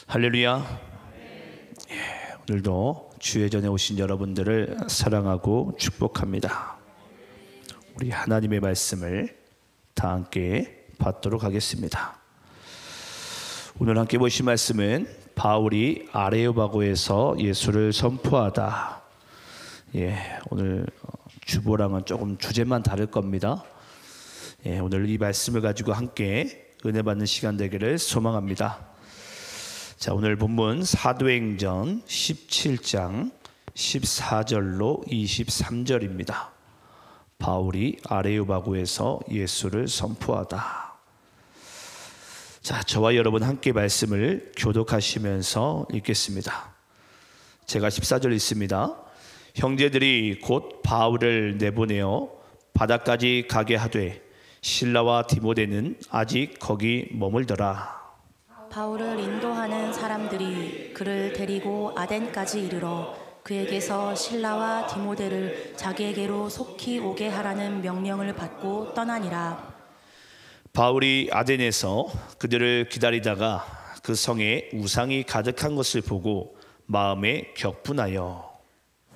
할렐루야. 오늘도 주의 전에 오신 여러분들을 사랑하고 축복합니다. 우리 하나님의 말씀을 다 함께 받도록 하겠습니다. 오늘 함께 보실 말씀은 바울이 아레오바고에서 예수를 선포하다. 오늘 주보랑은 조금 주제만 다를 겁니다. 오늘 이 말씀을 가지고 함께 은혜 받는 시간 되기를 소망합니다. 자, 오늘 본문 사도행전 17장 14절로 23절입니다. 바울이 아레오바고에서 예수를 선포하다. 자, 저와 여러분 함께 말씀을 교독하시면서 읽겠습니다. 제가 14절 읽습니다. 형제들이 곧 바울을 내보내어 바다까지 가게 하되 실라와 디모데는 아직 거기 머물더라. 바울을 인도하는 사람들이 그를 데리고 아덴까지 이르러 그에게서 실라와 디모데를 자기에게로 속히 오게 하라는 명령을 받고 떠나니라. 바울이 아덴에서 그들을 기다리다가 그 성에 우상이 가득한 것을 보고 마음에 격분하여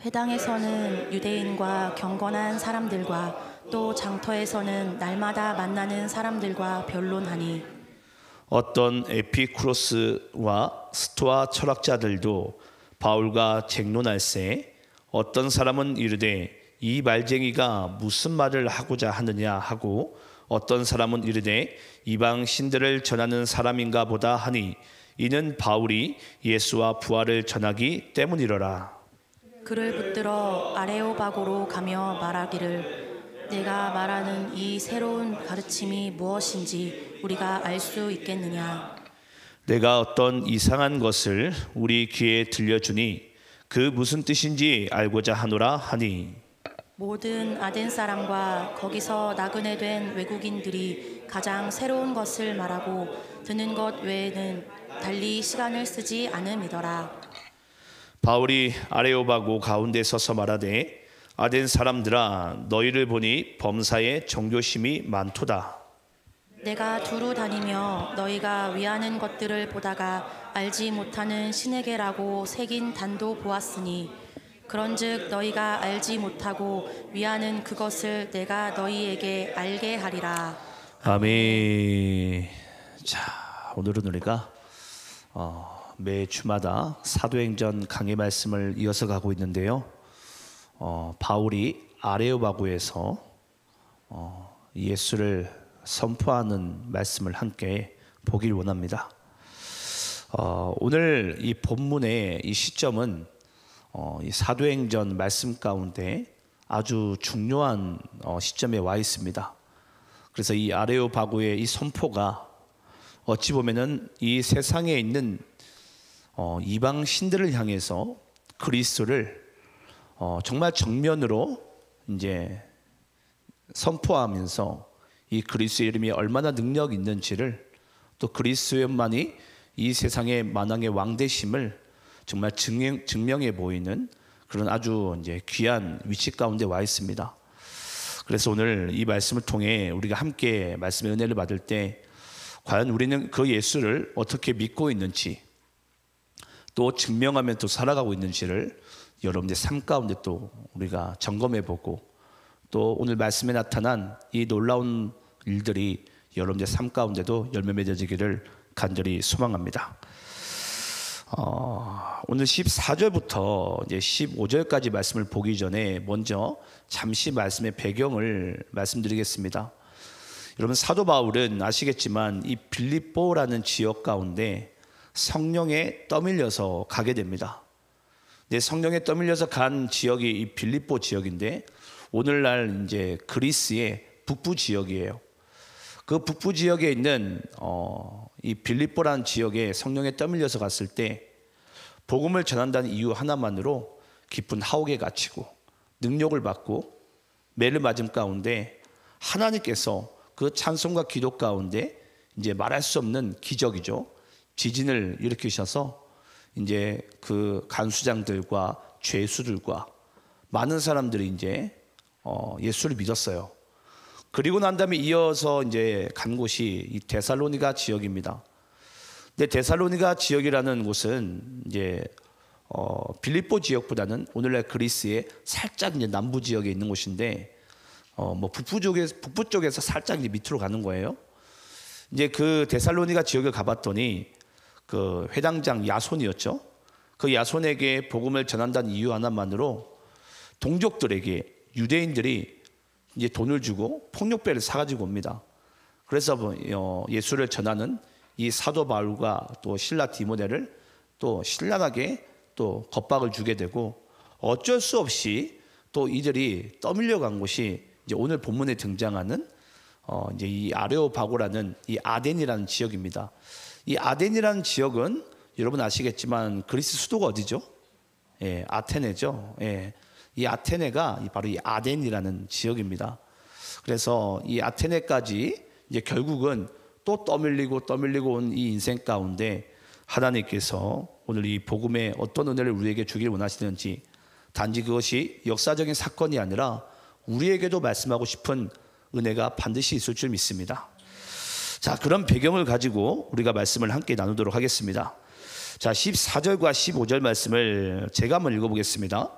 회당에서는 유대인과 경건한 사람들과 또 장터에서는 날마다 만나는 사람들과 변론하니 어떤 에피쿠로스와 스토아 철학자들도 바울과 쟁론할세 어떤 사람은 이르되 이 말쟁이가 무슨 말을 하고자 하느냐 하고 어떤 사람은 이르되 이방 신들을 전하는 사람인가 보다 하니 이는 바울이 예수와 부활을 전하기 때문이로라. 그를 붙들어 아레오바고로 가며 말하기를 내가 말하는 이 새로운 가르침이 무엇인지 우리가 알 수 있겠느냐. 내가 어떤 이상한 것을 우리 귀에 들려주니 그 무슨 뜻인지 알고자 하노라 하니 모든 아덴 사람과 거기서 나그네 된 외국인들이 가장 새로운 것을 말하고 듣는 것 외에는 달리 시간을 쓰지 않음이더라. 바울이 아레오바고 가운데 서서 말하되 아덴 사람들아 너희를 보니 범사에 정교심이 많도다. 내가 두루 다니며 너희가 위하는 것들을 보다가 알지 못하는 신에게라고 새긴 단도 보았으니 그런즉 너희가 알지 못하고 위하는 그것을 내가 너희에게 알게 하리라. 아멘. 자, 오늘은 우리가 매 주마다 사도행전 강해 말씀을 이어서 가고 있는데요. 바울이 아레오바고에서 예수를 선포하는 말씀을 함께 보길 원합니다. 오늘 이 본문의 이 시점은 이 사도행전 말씀 가운데 아주 중요한 시점에 와 있습니다. 그래서 이 아레오바고의 이 선포가 어찌 보면은 이 세상에 있는 이방 신들을 향해서 그리스도를 정말 정면으로 이제 선포하면서 이 그리스도의 이름이 얼마나 능력 있는지를 또 그리스도만이 이 세상의 만왕의 왕 되심을 정말 증명해 보이는 그런 아주 이제 귀한 위치 가운데 와 있습니다. 그래서 오늘 이 말씀을 통해 우리가 함께 말씀의 은혜를 받을 때 과연 우리는 그 예수를 어떻게 믿고 있는지 또 증명하며 또 살아가고 있는지를 여러분들 삶 가운데 또 우리가 점검해 보고 또 오늘 말씀에 나타난 이 놀라운 일들이 여러분들 삶 가운데도 열매 맺어지기를 간절히 소망합니다. 오늘 14절부터 이제 15절까지 말씀을 보기 전에 먼저 잠시 말씀의 배경을 말씀드리겠습니다. 여러분 사도 바울은 아시겠지만 이 빌립보라는 지역 가운데 성령에 떠밀려서 가게 됩니다. 성령에 떠밀려서 간 지역이 이 빌립보 지역인데 오늘날 이제 그리스의 북부 지역이에요. 그 북부 지역에 있는 이 빌립보라는 지역에 성령에 떠밀려서 갔을 때 복음을 전한다는 이유 하나만으로 깊은 하옥에 갇히고 능력을 받고 매를 맞음 가운데 하나님께서 그 찬송과 기도 가운데 이제 말할 수 없는 기적이죠. 지진을 일으키셔서 이제 그 간수장들과 죄수들과 많은 사람들이 이제 예수를 믿었어요. 그리고 난 다음에 이어서 이제 간 곳이 이 데살로니가 지역입니다. 근데 데살로니가 지역이라는 곳은 이제 빌립보 지역보다는 오늘날 그리스의 살짝 이제 남부 지역에 있는 곳인데 뭐 북부 쪽에서 살짝 이제 밑으로 가는 거예요. 이제 그 데살로니가 지역을 가봤더니 그 회당장 야손이었죠. 그 야손에게 복음을 전한다는 이유 하나만으로 동족들에게 유대인들이 이제 돈을 주고 폭력배를 사가지고 옵니다. 그래서 예수를 전하는 이 사도 바울과 또 신라 디모데를 또 신랄하게 또 겁박을 주게 되고 어쩔 수 없이 또 이들이 떠밀려 간 곳이 이제 오늘 본문에 등장하는 이제 이 아레오바고라는 이 아덴이라는 지역입니다. 이 아덴이라는 지역은 여러분 아시겠지만 그리스 수도가 어디죠? 예, 아테네죠. 예, 이 아테네가 바로 이 아덴이라는 지역입니다. 그래서 이 아테네까지 이제 결국은 또 떠밀리고 온 이 인생 가운데 하나님께서 오늘 이 복음의 어떤 은혜를 우리에게 주길 원하시는지 단지 그것이 역사적인 사건이 아니라 우리에게도 말씀하고 싶은 은혜가 반드시 있을 줄 믿습니다. 자, 그런 배경을 가지고 우리가 말씀을 함께 나누도록 하겠습니다. 자, 14절과 15절 말씀을 제가 한번 읽어보겠습니다.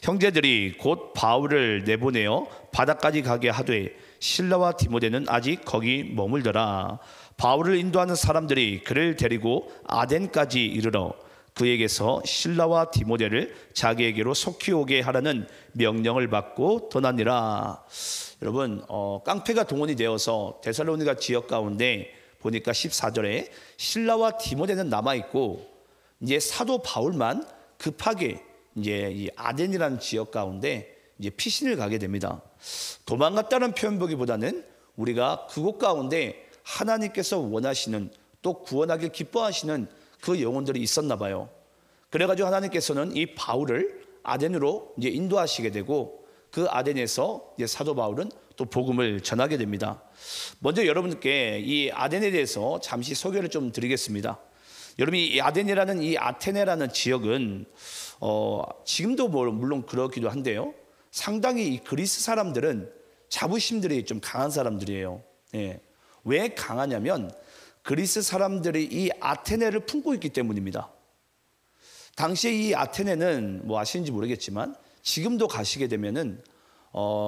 형제들이 곧 바울을 내보내어 바다까지 가게 하되 실라와 디모데는 아직 거기 머물더라. 바울을 인도하는 사람들이 그를 데리고 아덴까지 이르러 그에게서 실라와 디모데를 자기에게로 속히 오게 하라는 명령을 받고 떠나니라. 여러분, 깡패가 동원이 되어서 데살로니가 지역 가운데 보니까 14절에 실라와 디모데는 남아 있고 이제 사도 바울만 급하게 이제 이 아덴이라는 지역 가운데 이제 피신을 가게 됩니다. 도망갔다는 표현 보기보다는 우리가 그곳 가운데 하나님께서 원하시는 또 구원하길 기뻐하시는 그 영혼들이 있었나 봐요. 그래가지고 하나님께서는 이 바울을 아덴으로 이제 인도하시게 되고 그 아덴에서 이제 사도 바울은 또 복음을 전하게 됩니다. 먼저 여러분께 이 아덴에 대해서 잠시 소개를 좀 드리겠습니다. 여러분이 이 아덴이라는 이 아테네라는 지역은 지금도 물론 그렇기도 한데요. 상당히 이 그리스 사람들은 자부심들이 좀 강한 사람들이에요. 예. 왜 강하냐면 그리스 사람들이 이 아테네를 품고 있기 때문입니다. 당시에 이 아테네는 뭐 아시는지 모르겠지만 지금도 가시게 되면은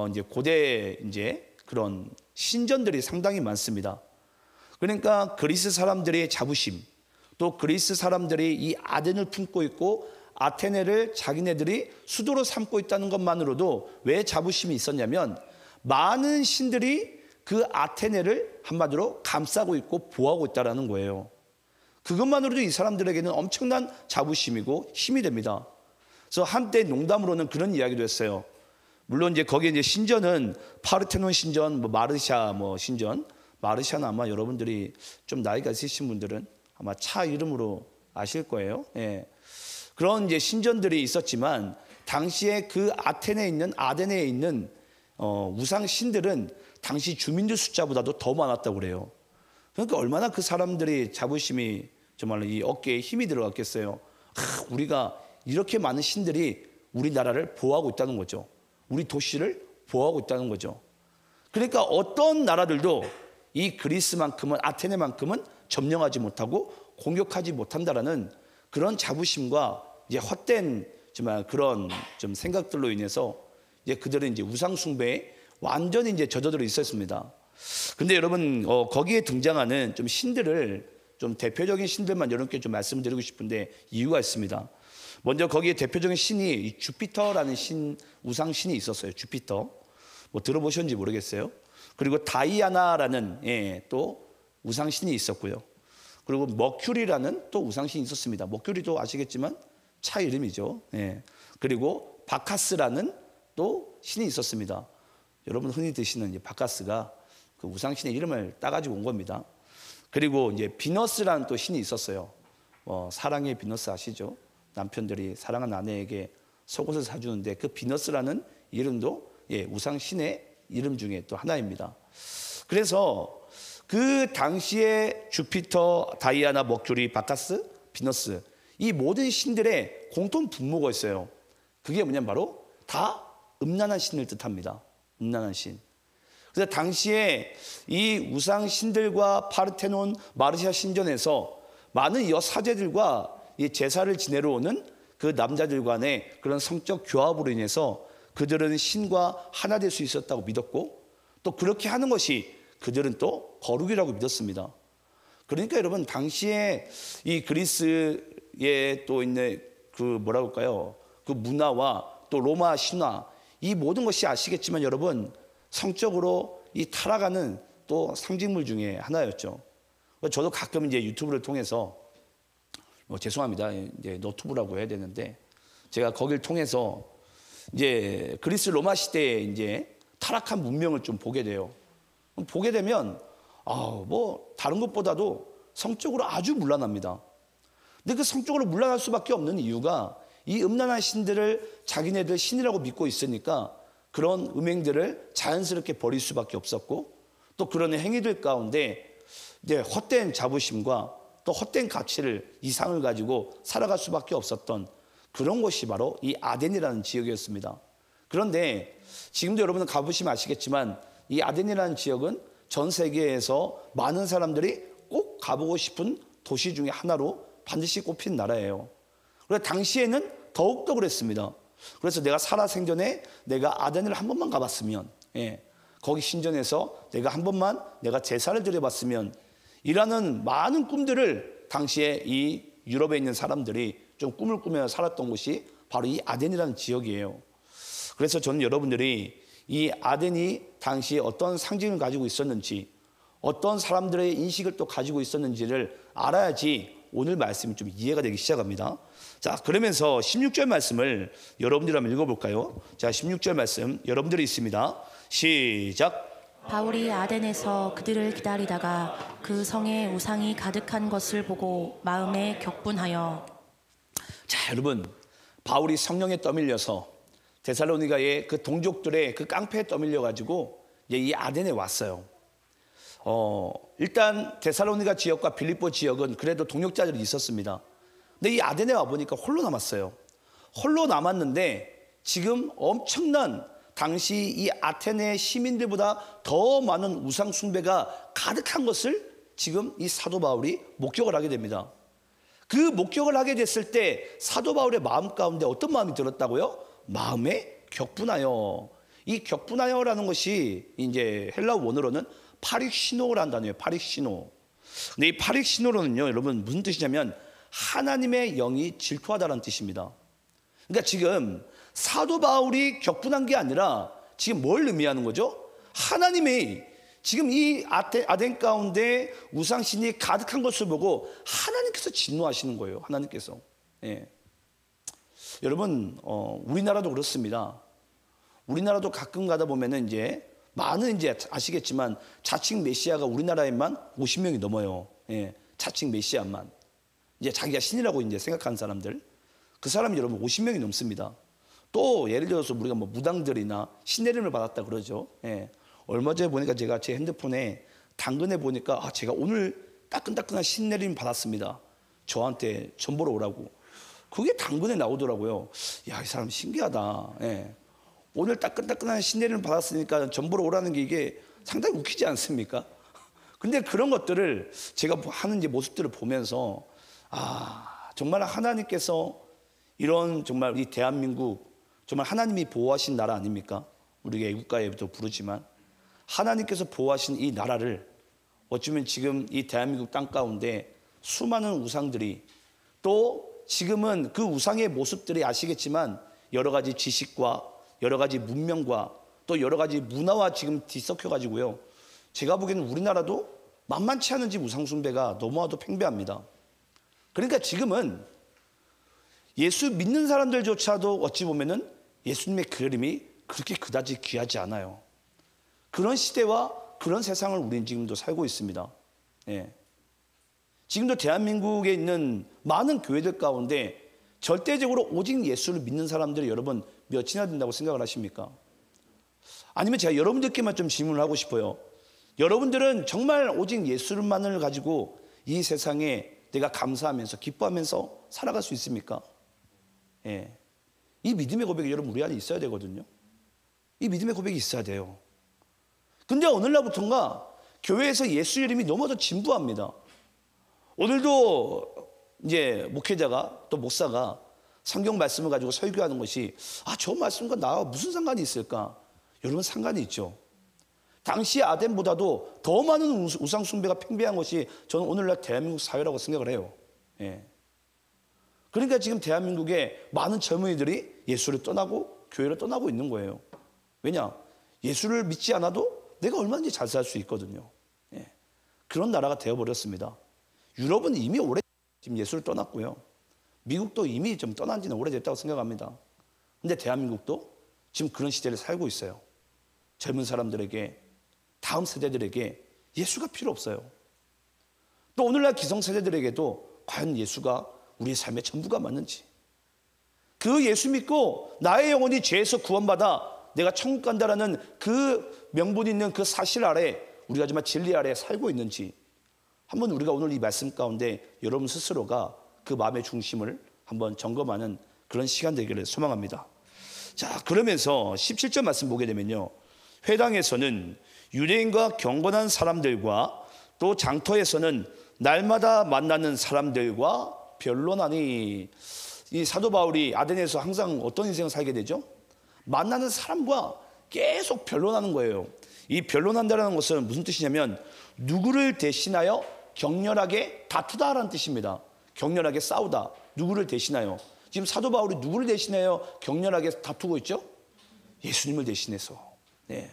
이제 고대 이제 그런 신전들이 상당히 많습니다. 그러니까 그리스 사람들의 자부심, 또 그리스 사람들이 이 아덴을 품고 있고 아테네를 자기네들이 수도로 삼고 있다는 것만으로도 왜 자부심이 있었냐면 많은 신들이 그 아테네를 한마디로 감싸고 있고 보호하고 있다는 거예요. 그것만으로도 이 사람들에게는 엄청난 자부심이고 힘이 됩니다. 그래서 한때 농담으로는 그런 이야기도 했어요. 물론 이제 거기에 이제 신전은 파르테논 신전, 뭐 마르샤 신전, 마르샤는 아마 여러분들이 좀 나이가 있으신 분들은 아마 차 이름으로 아실 거예요. 예. 그런 이제 신전들이 있었지만 당시에 그 아테네에 있는 아덴에 있는 우상 신들은 당시 주민들 숫자보다도 더 많았다고 그래요. 그러니까 얼마나 그 사람들이 자부심이 정말로 이 어깨에 힘이 들어갔겠어요. 우리가 이렇게 많은 신들이 우리나라를 보호하고 있다는 거죠. 우리 도시를 보호하고 있다는 거죠. 그러니까 어떤 나라들도 이 그리스만큼은 아테네만큼은 점령하지 못하고 공격하지 못한다라는 그런 자부심과 이제 헛된 정말 그런 좀 생각들로 인해서 이제 그들은 이제 우상 숭배에 완전히 이제 젖어들어 있었습니다. 근데 여러분 거기에 등장하는 좀 신들을 좀 대표적인 신들만 여러분께 좀 말씀드리고 싶은데 이유가 있습니다. 먼저 거기에 대표적인 신이 주피터라는 우상 신이 있었어요. 주피터. 뭐 들어보셨는지 모르겠어요. 그리고 다이아나라는 또 우상 신이 있었고요. 그리고 머큐리라는 또 우상 신이 있었습니다. 머큐리도 아시겠지만 차 이름이죠. 그리고 바카스라는 또 신이 있었습니다. 여러분 흔히 드시는 이제 바카스가 그 우상 신의 이름을 따가지고 온 겁니다. 그리고 이제 비너스라는 또 신이 있었어요. 사랑의 비너스 아시죠? 남편들이 사랑하는 아내에게 속옷을 사주는데 그 비너스라는 이름도 우상 신의 이름 중에 또 하나입니다. 그래서 그 당시에 주피터, 다이아나, 머큐리, 바카스, 비너스 이 모든 신들의 공통 분모가 있어요. 그게 뭐냐면 바로 다 음란한 신을 뜻합니다. 음란한 신. 그래서 당시에 이 우상 신들과 파르테논, 마르샤 신전에서 많은 여사제들과 이 제사를 지내러 오는 그 남자들 간의 그런 성적 교합으로 인해서 그들은 신과 하나 될 수 있었다고 믿었고, 또 그렇게 하는 것이 그들은 또 거룩이라고 믿었습니다. 그러니까 여러분, 당시에 이 그리스에 또 있는 그 뭐라고 할까요? 그 문화와 또 로마 신화, 이 모든 것이 아시겠지만 여러분, 성적으로 이 타락하는 또 상징물 중에 하나였죠. 저도 가끔 이제 유튜브를 통해서 죄송합니다. 이제 너튜브라고 해야 되는데, 제가 거기를 통해서 이제 그리스 로마 시대에 이제 타락한 문명을 좀 보게 돼요. 보게 되면 뭐 다른 것보다도 성적으로 아주 문란합니다. 근데 그 성적으로 문란할 수밖에 없는 이유가 이 음란한 신들을 자기네들 신이라고 믿고 있으니까 그런 음행들을 자연스럽게 버릴 수밖에 없었고, 또 그런 행위들 가운데 이제 헛된 자부심과 또 헛된 가치를, 이상을 가지고 살아갈 수밖에 없었던 그런 곳이 바로 이 아덴이라는 지역이었습니다. 그런데 지금도 여러분은 가보시면 아시겠지만 이 아덴이라는 지역은 전 세계에서 많은 사람들이 꼭 가보고 싶은 도시 중에 하나로 반드시 꼽힌 나라예요. 그래서 당시에는 더욱더 그랬습니다. 그래서 내가 살아생전에 내가 아덴을 한 번만 가봤으면, 거기 신전에서 내가 한 번만 내가 제사를 드려봤으면, 이라는 많은 꿈들을 당시에 이 유럽에 있는 사람들이 좀 꿈을 꾸며 살았던 곳이 바로 이 아덴이라는 지역이에요. 그래서 저는 여러분들이 이 아덴이 당시에 어떤 상징을 가지고 있었는지, 어떤 사람들의 인식을 또 가지고 있었는지를 알아야지 오늘 말씀이 좀 이해가 되기 시작합니다. 자, 그러면서 16절 말씀을 여러분들이 한번 읽어볼까요? 자, 16절 말씀 여러분들이 있습니다. 시작. 바울이 아덴에서 그들을 기다리다가 그 성에 우상이 가득한 것을 보고 마음에 격분하여. 자, 여러분, 바울이 성령에 떠밀려서 데살로니가의 그 동족들의 그 깡패에 떠밀려 가지고 이제 이 아덴에 왔어요. 일단 데살로니가 지역과 빌립보 지역은 그래도 동역자들이 있었습니다. 근데 이 아덴에 와 보니까 홀로 남았어요. 홀로 남았는데 지금 엄청난, 당시 이 아테네 시민들보다 더 많은 우상 숭배가 가득한 것을 지금 이 사도 바울이 목격을 하게 됩니다. 그 목격을 하게 됐을 때 사도 바울의 마음 가운데 어떤 마음이 들었다고요? 마음에 격분하여. 이 격분하여라는 것이 이제 헬라 원어로는 파릭시노라는 단어예요. 파릭시노. 근데 이 파릭시노로는요, 여러분 무슨 뜻이냐면 하나님의 영이 질투하다라는 뜻입니다. 그러니까 지금 사도 바울이 격분한 게 아니라 지금 뭘 의미하는 거죠? 하나님이 지금 이 아덴 가운데 우상신이 가득한 것을 보고 하나님께서 진노하시는 거예요. 하나님께서. 여러분, 우리나라도 그렇습니다. 우리나라도 가끔 가다 보면은 이제 많은 이제 아시겠지만 자칭 메시아가 우리나라에만 50명이 넘어요. 자칭 메시아만. 이제 자기가 신이라고 이제 생각하는 사람들. 그 사람이 여러분 50명이 넘습니다. 또 예를 들어서 우리가 뭐 무당들이나 신내림을 받았다 그러죠. 얼마 전에 보니까 제가 제 핸드폰에 당근에 보니까 제가 오늘 따끈따끈한 신내림 받았습니다. 저한테 전보러 오라고. 그게 당근에 나오더라고요. 야, 이 사람 신기하다. 오늘 따끈따끈한 신내림을 받았으니까 전보러 오라는 게 이게 상당히 웃기지 않습니까? 근데 그런 것들을 제가 하는 이제 모습들을 보면서 정말 하나님께서 이런 정말 이 대한민국 정말 하나님이 보호하신 나라 아닙니까? 우리가 애국가에도 부르지만 하나님께서 보호하신 이 나라를 어쩌면 지금 이 대한민국 땅 가운데 수많은 우상들이, 또 지금은 그 우상의 모습들이 아시겠지만 여러 가지 지식과 여러 가지 문명과 또 여러 가지 문화와 지금 뒤섞여 가지고요, 제가 보기에는 우리나라도 만만치 않은 지 우상 숭배가 너무나도 팽배합니다. 그러니까 지금은 예수 믿는 사람들조차도 어찌 보면은 예수님의 그림이 그렇게 그다지 귀하지 않아요. 그런 시대와 그런 세상을 우리는 지금도 살고 있습니다. 지금도 대한민국에 있는 많은 교회들 가운데 절대적으로 오직 예수를 믿는 사람들이 여러분 몇이나 된다고 생각을 하십니까? 아니면 제가 여러분들께만 좀 질문을 하고 싶어요. 여러분들은 정말 오직 예수만을 가지고 이 세상에 내가 감사하면서 기뻐하면서 살아갈 수 있습니까? 이 믿음의 고백이 여러분 우리 안에 있어야 되거든요. 이 믿음의 고백이 있어야 돼요. 근데 오늘날부터인가 교회에서 예수 이름이 너무도 진부합니다. 오늘도 이제 목회자가 또 목사가 성경 말씀을 가지고 설교하는 것이 저 말씀과 나와 무슨 상관이 있을까? 여러분 상관이 있죠. 당시 아덴보다도 더 많은 우상 숭배가 팽배한 것이 저는 오늘날 대한민국 사회라고 생각을 해요. 예. 그러니까 지금 대한민국의 많은 젊은이들이 예수를 떠나고 교회를 떠나고 있는 거예요. 왜냐? 예수를 믿지 않아도 내가 얼마든지 잘 살 수 있거든요. 예. 그런 나라가 되어버렸습니다. 유럽은 이미 오래 지금 예수를 떠났고요. 미국도 이미 좀 떠난 지는 오래됐다고 생각합니다. 근데 대한민국도 지금 그런 시대를 살고 있어요. 젊은 사람들에게, 다음 세대들에게 예수가 필요 없어요. 또 오늘날 기성세대들에게도 과연 예수가 우리의 삶의 전부가 맞는지, 그 예수 믿고 나의 영혼이 죄에서 구원받아 내가 천국 간다라는 그 명분 있는 그 사실 아래 우리가 정말 진리 아래 살고 있는지 한번 우리가 오늘 이 말씀 가운데 여러분 스스로가 그 마음의 중심을 한번 점검하는 그런 시간 되기를 소망합니다. 자, 그러면서 17절 말씀 보게 되면요, 회당에서는 유대인과 경건한 사람들과 또 장터에서는 날마다 만나는 사람들과 변론하니, 이 사도 바울이 아덴에서 항상 어떤 인생을 살게 되죠? 만나는 사람과 계속 변론하는 거예요. 이 변론한다는 것은 무슨 뜻이냐면 누구를 대신하여 격렬하게 다투다라는 뜻입니다. 격렬하게 싸우다. 누구를 대신하여. 지금 사도 바울이 누구를 대신하여 격렬하게 다투고 있죠? 예수님을 대신해서. 네.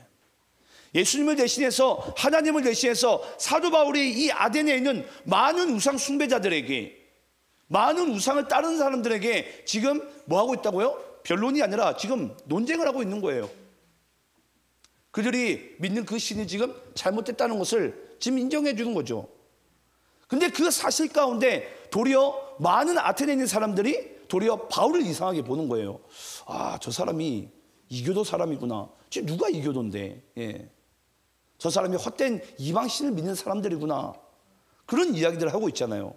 예수님을 대신해서, 하나님을 대신해서 사도 바울이 이 아덴에 있는 많은 우상 숭배자들에게, 많은 우상을 따르는 사람들에게 지금 뭐 하고 있다고요? 변론이 아니라 지금 논쟁을 하고 있는 거예요. 그들이 믿는 그 신이 지금 잘못됐다는 것을 지금 인정해 주는 거죠. 근데 그 사실 가운데 도리어 많은 아테네에 있는 사람들이 도리어 바울을 이상하게 보는 거예요. 저 사람이 이교도 사람이구나. 지금 누가 이교도인데? 예. 저 사람이 헛된 이방신을 믿는 사람들이구나. 그런 이야기들을 하고 있잖아요.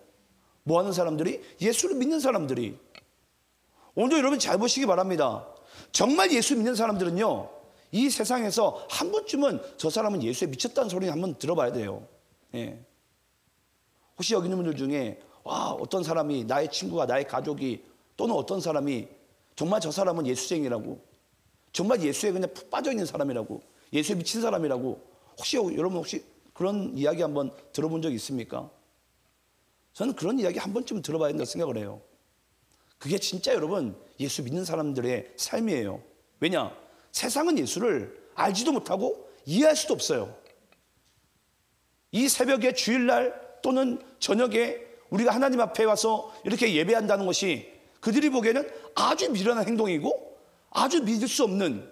뭐 하는 사람들이? 예수를 믿는 사람들이. 오늘도 여러분 잘 보시기 바랍니다. 정말 예수 믿는 사람들은요, 이 세상에서 한 번쯤은 저 사람은 예수에 미쳤다는 소리 한번 들어봐야 돼요. 예. 혹시 여기 있는 분들 중에 어떤 사람이, 나의 친구가, 나의 가족이, 또는 어떤 사람이 정말 저 사람은 예수쟁이라고, 정말 예수에 그냥 푹 빠져있는 사람이라고, 예수에 미친 사람이라고, 여러분 혹시 그런 이야기 한번 들어본 적 있습니까? 저는 그런 이야기 한 번쯤 들어봐야 된다고 생각을 해요. 그게 진짜 여러분 예수 믿는 사람들의 삶이에요. 왜냐? 세상은 예수를 알지도 못하고 이해할 수도 없어요. 이 새벽에, 주일날 또는 저녁에 우리가 하나님 앞에 와서 이렇게 예배한다는 것이 그들이 보기에는 아주 미련한 행동이고 아주 믿을 수 없는,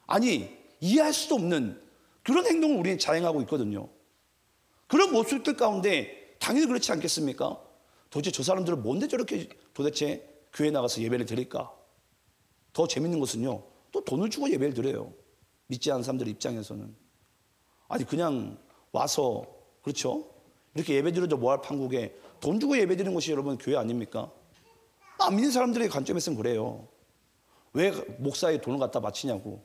아니 이해할 수도 없는 그런 행동을 우리는 자행하고 있거든요. 그런 모습들 가운데 당연히 그렇지 않겠습니까? 도대체 저 사람들은 뭔데 저렇게 도대체 교회에 나가서 예배를 드릴까? 더 재밌는 것은요, 또 돈을 주고 예배를 드려요. 믿지 않는 사람들 입장에서는. 아니 그냥 와서, 그렇죠? 이렇게 예배 드려도 뭐할 판국에 돈 주고 예배 드리는 것이 여러분 교회 아닙니까? 안 믿는 사람들의 관점에서는 그래요. 왜 목사에 돈을 갖다 바치냐고.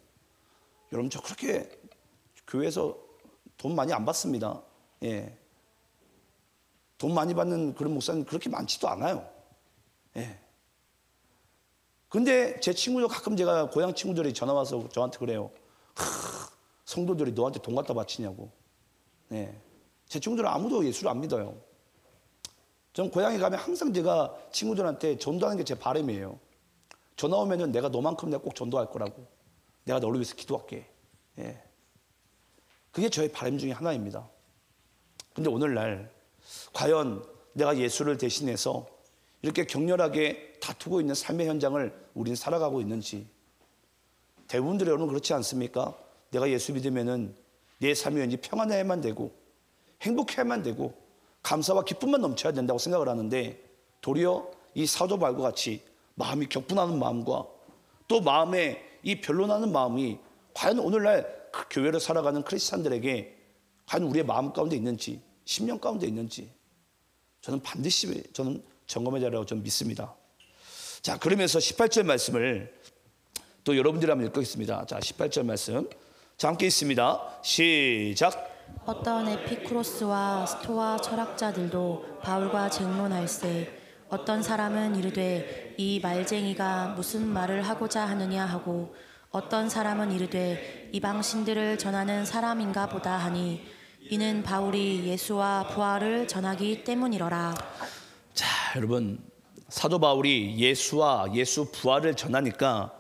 여러분 저 그렇게 교회에서 돈 많이 안 받습니다. 예. 돈 많이 받는 그런 목사는 그렇게 많지도 않아요. 예. 근데 제 친구들 가끔 제가 고향 친구들이 전화 와서 저한테 그래요. 성도들이 너한테 돈 갖다 바치냐고. 예. 제 친구들은 아무도 예수를 안 믿어요. 전 고향에 가면 항상 제가 친구들한테 전도하는 게 제 바람이에요. 전화 오면은 내가 너만큼 내가 꼭 전도할 거라고. 내가 너를 위해서 기도할게. 예. 그게 저의 바람 중에 하나입니다. 근데 오늘날 과연 내가 예수를 대신해서 이렇게 격렬하게 다투고 있는 삶의 현장을 우리는 살아가고 있는지. 대부분들이 여러분 그렇지 않습니까? 내가 예수 믿으면은 내 삶이 왠지 평안해야만 되고 행복해야만 되고 감사와 기쁨만 넘쳐야 된다고 생각을 하는데, 도리어 이 사도 바울과 같이 마음이 격분하는 마음과 또 마음에 이 변론하는 마음이 과연 오늘날 그 교회를 살아가는 크리스찬들에게 과연 우리의 마음 가운데 있는지, 심령 가운데 있는지 저는 반드시 점검해야 되라고 저는 믿습니다. 자, 그러면서 18절 말씀을 또 여러분들이 한번 읽겠습니다. 자, 18절 말씀. 자, 함께 있습니다. 시작. 어떤 에피쿠로스와 스토아 철학자들도 바울과 쟁론할세 어떤 사람은 이르되 이 말쟁이가 무슨 말을 하고자 하느냐 하고 어떤 사람은 이르되 이방신들을 전하는 사람인가 보다 하니 이는 바울이 예수와 부활을 전하기 때문이러라. 자, 여러분, 사도 바울이 예수와 예수 부활을 전하니까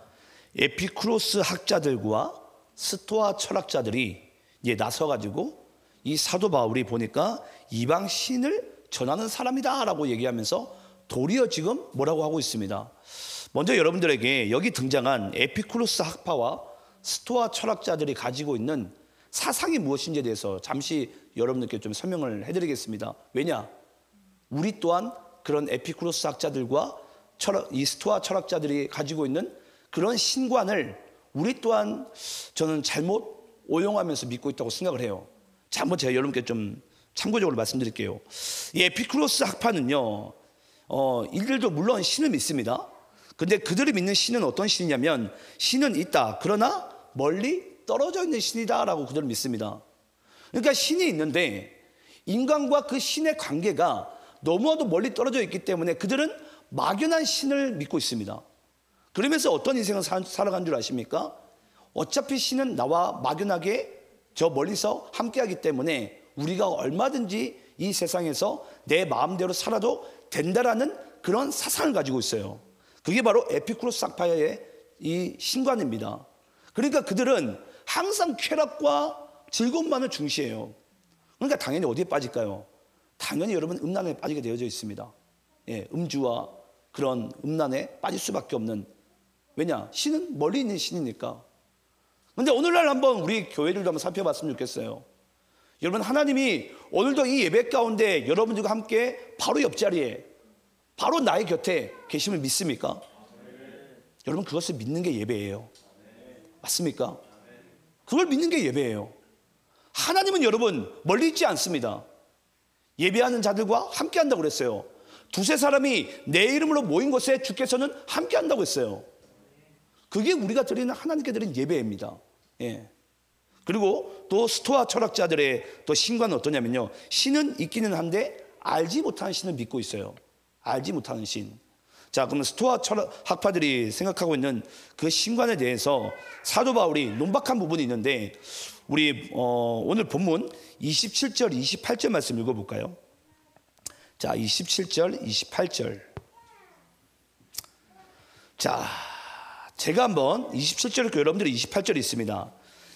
에피쿠로스 학자들과 스토아 철학자들이 나서가지고 이 사도 바울이 보니까 이방 신을 전하는 사람이다라고 얘기하면서 도리어 지금 뭐라고 하고 있습니다. 먼저 여러분들에게 여기 등장한 에피쿠로스 학파와 스토아 철학자들이 가지고 있는 사상이 무엇인지에 대해서 잠시 여러분들께 좀 설명을 해드리겠습니다. 왜냐? 우리 또한 그런 에피쿠로스 학자들과 이 스토아 철학자들이 가지고 있는 그런 신관을 우리 또한 저는 잘못 오용하면서 믿고 있다고 생각을 해요. 자, 한번 제가 여러분께 좀 참고적으로 말씀드릴게요. 이 에피쿠로스 학파는요, 이들도 물론 신을 믿습니다. 근데 그들이 믿는 신은 어떤 신이냐면 신은 있다. 그러나 멀리 떨어져 있는 신이다라고 그들은 믿습니다. 그러니까 신이 있는데 인간과 그 신의 관계가 너무나도 멀리 떨어져 있기 때문에 그들은 막연한 신을 믿고 있습니다. 그러면서 어떤 인생을 살아간 줄 아십니까? 어차피 신은 나와 막연하게 저 멀리서 함께하기 때문에 우리가 얼마든지 이 세상에서 내 마음대로 살아도 된다라는 그런 사상을 가지고 있어요. 그게 바로 에피쿠로스 학파의 이 신관입니다. 그러니까 그들은 항상 쾌락과 즐거움만을 중시해요. 그러니까 당연히 어디에 빠질까요? 당연히 여러분 음란에 빠지게 되어져 있습니다. 음주와 그런 음란에 빠질 수밖에 없는, 왜냐? 신은 멀리 있는 신이니까. 근데 오늘날 한번 우리 교회들도 한번 살펴봤으면 좋겠어요. 여러분, 하나님이 오늘도 이 예배 가운데 여러분들과 함께 바로 옆자리에 바로 나의 곁에 계심을 믿습니까? 여러분, 그것을 믿는 게 예배예요. 맞습니까? 그걸 믿는 게 예배예요. 하나님은 여러분 멀리 있지 않습니다. 예배하는 자들과 함께 한다고 그랬어요. 두세 사람이 내 이름으로 모인 곳에 주께서는 함께 한다고 했어요. 그게 우리가 드리는 하나님께 드리는 예배입니다. 그리고 또 스토아 철학자들의 또 신관은 어떠냐면요, 신은 있기는 한데 알지 못하는 신을 믿고 있어요. 알지 못하는 신. 자, 그러면 스토아 철학 학파들이 생각하고 있는 그 신관에 대해서 사도 바울이 논박한 부분이 있는데 우리 오늘 본문 27절 28절 말씀 읽어볼까요? 자, 27절 28절. 자, 제가 한번 27절 읽고 여러분들이 28절이 있습니다.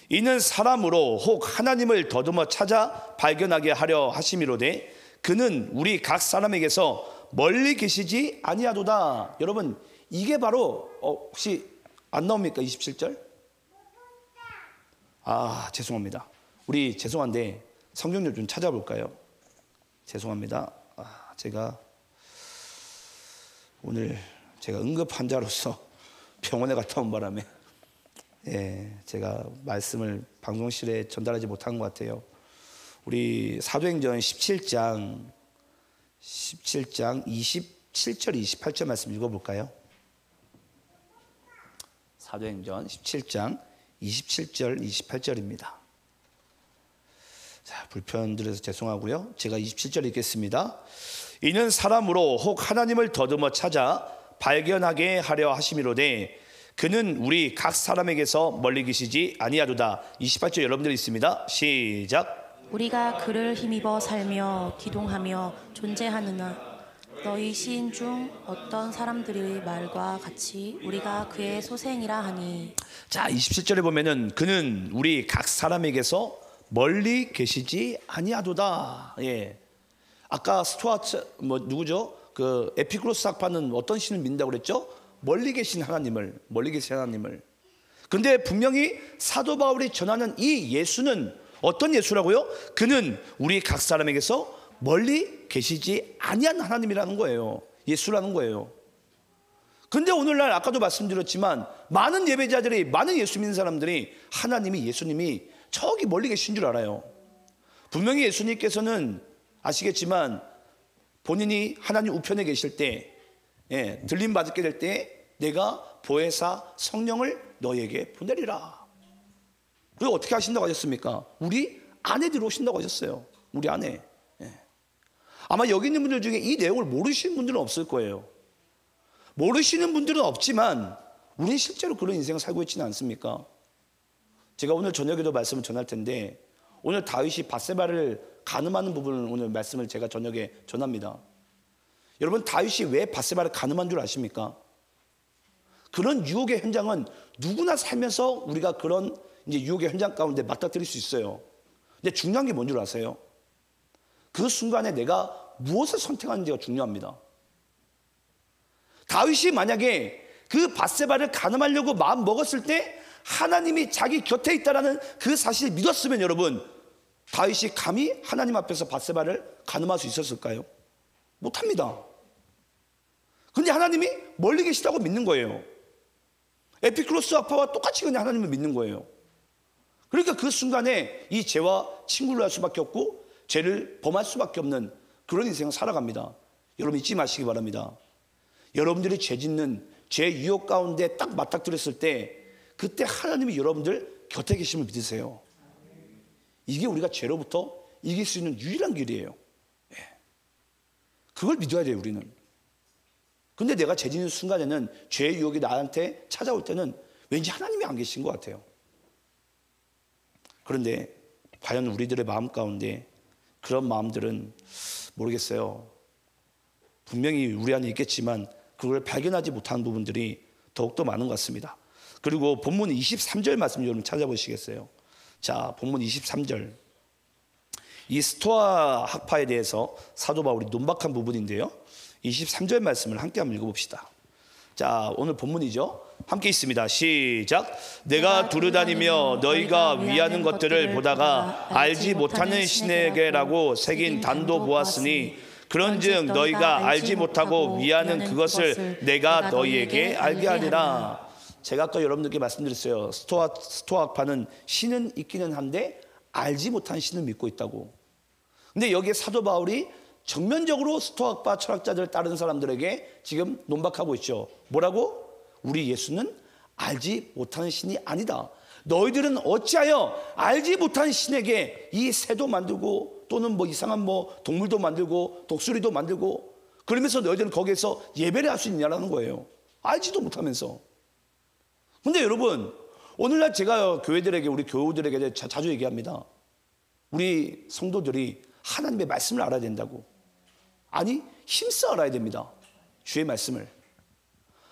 이는 사람으로 혹 하나님을 더듬어 찾아 발견하게 하려 하심이로되 그는 우리 각 사람에게서 멀리 계시지 아니하도다. 여러분, 이게 바로 혹시 안 나옵니까? 27절? 아, 죄송합니다. 우리 죄송한데 성경 좀 찾아볼까요? 죄송합니다. 제가 오늘 제가 응급 환자로서 병원에 갔다 온 바람에 제가 말씀을 방송실에 전달하지 못한 것 같아요. 우리 사도행전 17장 27절 28절 말씀 읽어볼까요? 사도행전 17장 27절 28절입니다. 자, 불편드려서 죄송하고요. 제가 27절 읽겠습니다. 이는 사람으로 혹 하나님을 더듬어 찾아 발견하게 하려 하심이로되 그는 우리 각 사람에게서 멀리 계시지 아니하도다. 28절 여러분들이 있습니다. 시작. 우리가 그를 힘입어 살며 기동하며 존재하느나 너희 시인 중 어떤 사람들의 말과 같이 우리가 그의 소생이라 하니. 자, 27절에 보면은 그는 우리 각 사람에게서 멀리 계시지 아니하도다. 아까 스토아 누구죠? 그 에피쿠로스 학파는 어떤 신을 믿는다고 그랬죠? 멀리 계신 하나님을. 근데 분명히 사도 바울이 전하는 이 예수는 어떤 예수라고요? 그는 우리 각 사람에게서 멀리 계시지 아니한 하나님이라는 거예요. 예수라는 거예요. 근데 오늘날 아까도 말씀드렸지만 많은 예배자들이, 많은 예수 믿는 사람들이 예수님이 저기 멀리 계신 줄 알아요. 분명히 예수님께서는 아시겠지만 본인이 하나님 우편에 계실 때 들림 받게 될 때 내가 보혜사 성령을 너에게 보내리라. 그리고 어떻게 하신다고 하셨습니까? 우리 안에 들어오신다고 하셨어요. 우리 안에. 예. 아마 여기 있는 분들 중에 이 내용을 모르시는 분들은 없을 거예요. 모르시는 분들은 없지만 우리는 실제로 그런 인생을 살고 있지는 않습니까? 제가 오늘 저녁에도 말씀을 전할 텐데 오늘 다윗이 밧세바를 간음하는 부분을 오늘 말씀을 제가 저녁에 전합니다. 여러분, 다윗이 왜 밧세바를 간음한 줄 아십니까? 그런 유혹의 현장은 누구나 살면서 우리가 그런 이제 유혹의 현장 가운데 맞닥뜨릴 수 있어요. 근데 중요한 게 뭔 줄 아세요? 그 순간에 내가 무엇을 선택하는지가 중요합니다. 다윗이 만약에 그 밧세바를 간음하려고 마음 먹었을 때 하나님이 자기 곁에 있다라는 그 사실을 믿었으면 여러분, 다윗이 감히 하나님 앞에서 밧세바를 간음할 수 있었을까요? 못합니다. 근데 하나님이 멀리 계시다고 믿는 거예요. 에피크로스 아파와 똑같이 그냥 하나님을 믿는 거예요. 그러니까 그 순간에 이 죄와 친구를 할 수밖에 없고 죄를 범할 수밖에 없는 그런 인생을 살아갑니다. 여러분 잊지 마시기 바랍니다. 여러분들이 죄 짓는 죄 유혹 가운데 딱 맞닥뜨렸을 때 그때 하나님이 여러분들 곁에 계심을 믿으세요. 이게 우리가 죄로부터 이길 수 있는 유일한 길이에요. 그걸 믿어야 돼요, 우리는. 근데 내가 죄 짓는 순간에는 죄의 유혹이 나한테 찾아올 때는 왠지 하나님이 안 계신 것 같아요. 그런데 과연 우리들의 마음 가운데 그런 마음들은 모르겠어요. 분명히 우리 안에 있겠지만 그걸 발견하지 못하는 부분들이 더욱더 많은 것 같습니다. 그리고 본문 23절 말씀 여러분 찾아보시겠어요? 자, 본문 23절. 이 스토아 학파에 대해서 사도 바울이 논박한 부분인데요. 23절 말씀을 함께 한번 읽어봅시다. 자, 오늘 본문이죠. 함께 있습니다. 시작. 내가 두루다니며 너희가 위하는 것들을 보다가 알지 못하는 신에게라고 새긴 단도 보았으니 그런즉 너희가 알지 못하고 위하는 그것을 내가 너희에게 알게 하리라. 제가 아까 여러분들께 말씀드렸어요. 스토아 학파는 신은 있기는 한데 알지 못한 신을 믿고 있다고. 근데 여기에 사도 바울이 정면적으로 스토아 학파 철학자들을 따르는 사람들에게 지금 논박하고 있죠. 뭐라고? 우리 예수는 알지 못하는 신이 아니다. 너희들은 어찌하여 알지 못한 신에게 이 새도 만들고 또는 뭐 이상한 뭐 동물도 만들고 독수리도 만들고 그러면서 너희들은 거기에서 예배를 할 수 있냐라는 거예요. 알지도 못하면서. 근데 여러분, 오늘날 제가 교회들에게, 우리 교우들에게 자주 얘기합니다. 우리 성도들이 하나님의 말씀을 알아야 된다고. 아니, 힘써 알아야 됩니다. 주의 말씀을.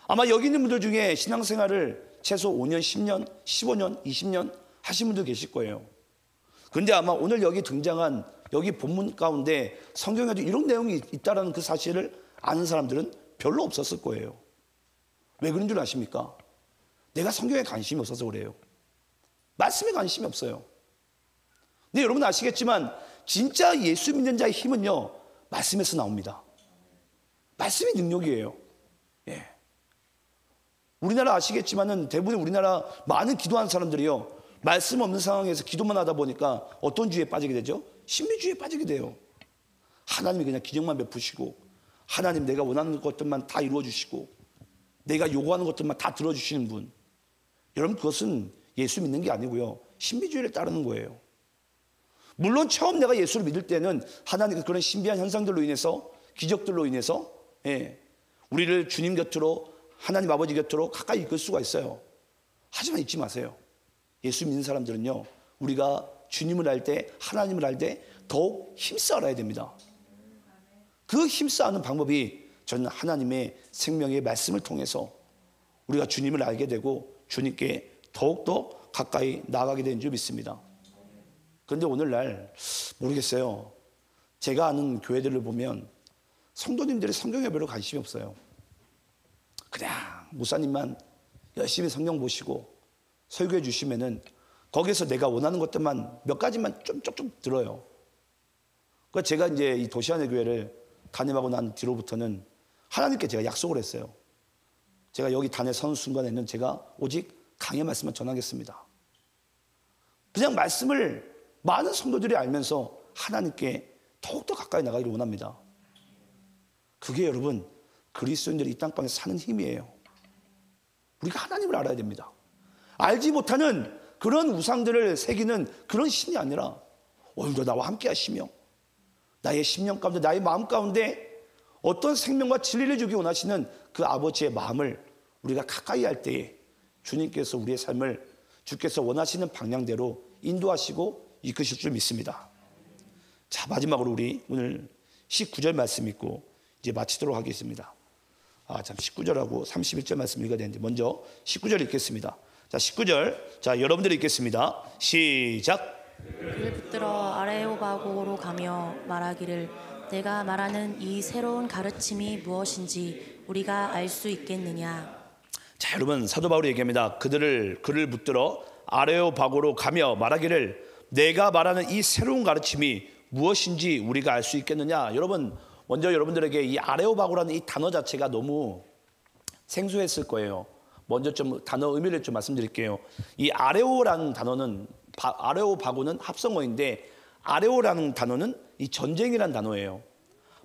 아마 여기 있는 분들 중에 신앙생활을 최소 5년, 10년, 15년, 20년 하신 분들 계실 거예요. 그런데 아마 오늘 여기 등장한 여기 본문 가운데 성경에도 이런 내용이 있다는 그 사실을 아는 사람들은 별로 없었을 거예요. 왜 그런 줄 아십니까? 내가 성경에 관심이 없어서 그래요. 말씀에 관심이 없어요. 근데 여러분 아시겠지만 진짜 예수 믿는 자의 힘은요, 말씀에서 나옵니다. 말씀이 능력이에요. 예. 우리나라 아시겠지만은 대부분 우리나라 많은 기도하는 사람들이요, 말씀 없는 상황에서 기도만 하다 보니까 어떤 주의에 빠지게 되죠? 신비주의에 빠지게 돼요. 하나님이 그냥 기적만 베푸시고, 하나님 내가 원하는 것들만 다 이루어 주시고, 내가 요구하는 것들만 다 들어주시는 분. 여러분, 그것은 예수 믿는 게 아니고요, 신비주의를 따르는 거예요. 물론 처음 내가 예수를 믿을 때는 하나님의 그런 신비한 현상들로 인해서, 기적들로 인해서 우리를 주님 곁으로, 하나님 아버지 곁으로 가까이 이끌 수가 있어요. 하지만 잊지 마세요. 예수 믿는 사람들은요, 우리가 주님을 알 때, 하나님을 알 때 더욱 힘써 알아야 됩니다. 그 힘써 아는 방법이 저는 하나님의 생명의 말씀을 통해서 우리가 주님을 알게 되고 주님께 더욱더 가까이 나아가게 되는 줄 믿습니다. 그런데 오늘날 모르겠어요. 제가 아는 교회들을 보면 성도님들이 성경에 별로 관심이 없어요. 그냥 목사님만 열심히 성경 보시고 설교해 주시면은 거기서 내가 원하는 것들만 몇 가지만 좀 들어요. 그러니까 제가 이제 이 도시안의 교회를 담임하고 난 뒤로부터는 하나님께 제가 약속을 했어요. 제가 여기 단에 서는 순간에는 제가 오직 강의 말씀만 전하겠습니다. 그냥 말씀을 많은 성도들이 알면서 하나님께 더욱더 가까이 나가기를 원합니다. 그게 여러분 그리스도인들이 이 땅방에서 사는 힘이에요. 우리가 하나님을 알아야 됩니다. 알지 못하는 그런 우상들을 새기는 그런 신이 아니라 오늘도 나와 함께 하시며 나의 심령 가운데 나의 마음 가운데 어떤 생명과 진리를 주기 원하시는 그 아버지의 마음을 우리가 가까이 할 때에 주님께서 우리의 삶을 주께서 원하시는 방향대로 인도하시고 이끄실 줄 믿습니다. 자, 마지막으로 우리 오늘 19절 말씀 읽고 이제 마치도록 하겠습니다. 참 19절하고 31절 말씀 읽어야 되는데 먼저 19절 읽겠습니다. 자, 19절. 자, 여러분들이 읽겠습니다. 시작. 그를 붙들어 아레오바고로 가며 말하기를 내가 말하는 이 새로운 가르침이 무엇인지 우리가 알 수 있겠느냐. 자, 여러분, 사도 바울이 얘기합니다. 그를 붙들어 아레오바고로 가며 말하기를 내가 말하는 이 새로운 가르침이 무엇인지 우리가 알 수 있겠느냐. 여러분, 먼저 여러분들에게 이 아레오바고라는 이 단어 자체가 너무 생소했을 거예요. 먼저 좀 단어 의미를 좀 말씀드릴게요. 이 아레오라는 단어는 아레오바고는 합성어인데 아레오라는 단어는 이 전쟁이라는 단어예요.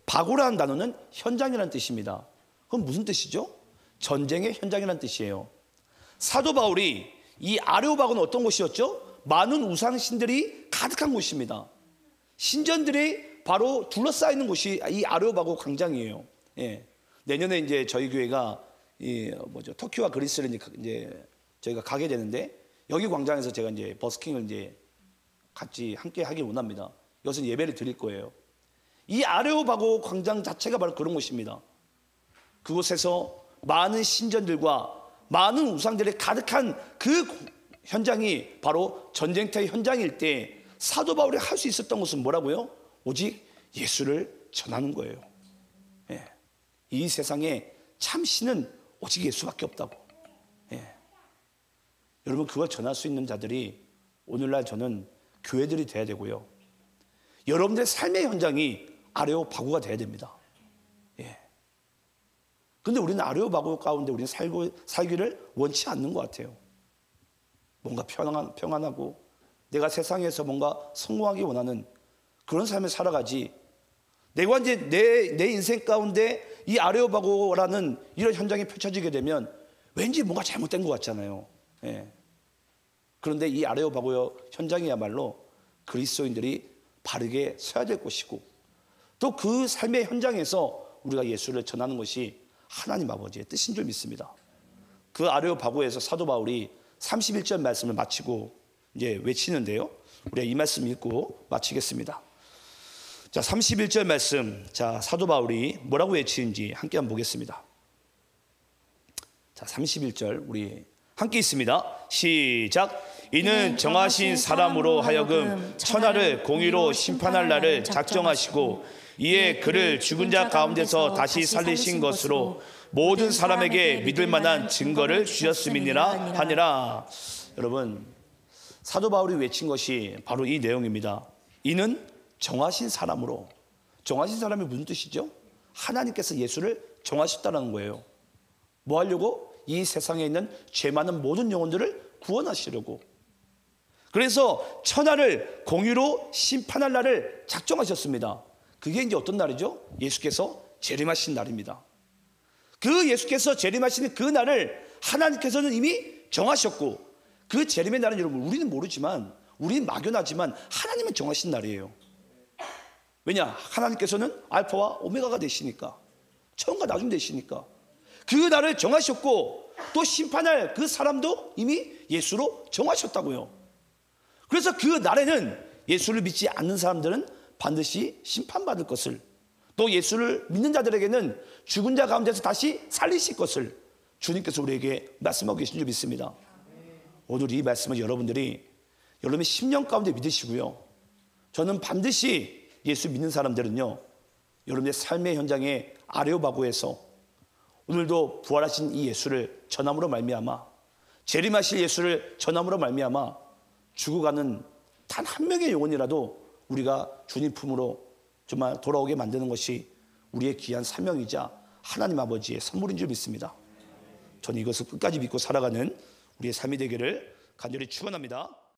바고라는 단어는 현장이라는 뜻입니다. 그럼 무슨 뜻이죠? 전쟁의 현장이라는 뜻이에요. 사도 바울이 이 아레오바고는 어떤 곳이었죠? 많은 우상신들이 가득한 곳입니다. 신전들이 바로 둘러싸이는 곳이 이 아레오바고 광장이에요. 예. 내년에 이제 저희 교회가 터키와 그리스를 이제 저희가 가게 되는데 여기 광장에서 제가 이제 버스킹을 이제 같이 함께 하길 원합니다. 여기서 예배를 드릴 거예요. 이 아레오바고 광장 자체가 바로 그런 곳입니다. 그곳에서 많은 신전들과 많은 우상들이 가득한 그 현장이 바로 전쟁터의 현장일 때 사도 바울이 할 수 있었던 것은 뭐라고요? 오직 예수를 전하는 거예요. 예. 이 세상에 참 신은 오직 예수밖에 없다고. 예. 여러분, 그걸 전할 수 있는 자들이 오늘날 저는 교회들이 돼야 되고요. 여러분들의 삶의 현장이 아레오바고가 돼야 됩니다. 예. 근데 우리는 아레오바고 가운데 우리는 살기를 원치 않는 것 같아요. 뭔가 평안하고 내가 세상에서 뭔가 성공하기 원하는 그런 삶을 살아가지. 내가 이제 내 인생 가운데 이 아레오바고라는 이런 현장이 펼쳐지게 되면 왠지 뭔가 잘못된 것 같잖아요. 예. 그런데 이 아레오바고 현장이야말로 그리스도인들이 바르게 서야 될 곳이고 또 그 삶의 현장에서 우리가 예수를 전하는 것이 하나님 아버지의 뜻인 줄 믿습니다. 그 아레오바고에서 사도 바울이 31절 말씀을 마치고 이제 외치는데요. 우리가 이 말씀 읽고 마치겠습니다. 자, 31절 말씀. 자, 사도 바울이 뭐라고 외치는지 함께 한번 보겠습니다. 자, 31절 우리 함께 있습니다. 시작. 이는 정하신 사람으로 하여금 천하를 공의로 심판할 날을 작정하시고 이에 그를 죽은 자 가운데서 다시 살리신 것으로 모든 사람에게 믿을 만한 증거를 주셨음이니라 하니라. 여러분, 사도 바울이 외친 것이 바로 이 내용입니다. 이는 정하신 사람으로. 정하신 사람이 무슨 뜻이죠? 하나님께서 예수를 정하셨다는 거예요. 뭐 하려고? 이 세상에 있는 죄 많은 모든 영혼들을 구원하시려고. 그래서 천하를 공의로 심판할 날을 작정하셨습니다. 그게 이제 어떤 날이죠? 예수께서 재림하신 날입니다. 그 예수께서 재림하시는 그 날을 하나님께서는 이미 정하셨고 그 재림의 날은 여러분 우리는 모르지만 우리는 막연하지만 하나님은 정하신 날이에요. 왜냐? 하나님께서는 알파와 오메가가 되시니까 처음과 나중 되시니까 그 날을 정하셨고 또 심판할 그 사람도 이미 예수로 정하셨다고요. 그래서 그 날에는 예수를 믿지 않는 사람들은 반드시 심판받을 것을 또 예수를 믿는 자들에게는 죽은 자 가운데서 다시 살리실 것을 주님께서 우리에게 말씀하고 계신 줄 믿습니다. 오늘 이 말씀을 여러분들의 심령 가운데 믿으시고요. 저는 반드시 예수 믿는 사람들은요, 여러분의 삶의 현장에 아레오바고에서 오늘도 부활하신 이 예수를 전함으로 말미암아 재림하실 예수를 전함으로 말미암아 죽어가는 단 한 명의 영혼이라도 우리가 주님 품으로 정말 돌아오게 만드는 것이 우리의 귀한 사명이자 하나님 아버지의 선물인 줄 믿습니다. 저는 이것을 끝까지 믿고 살아가는 우리의 삶이 되기를 간절히 축원합니다.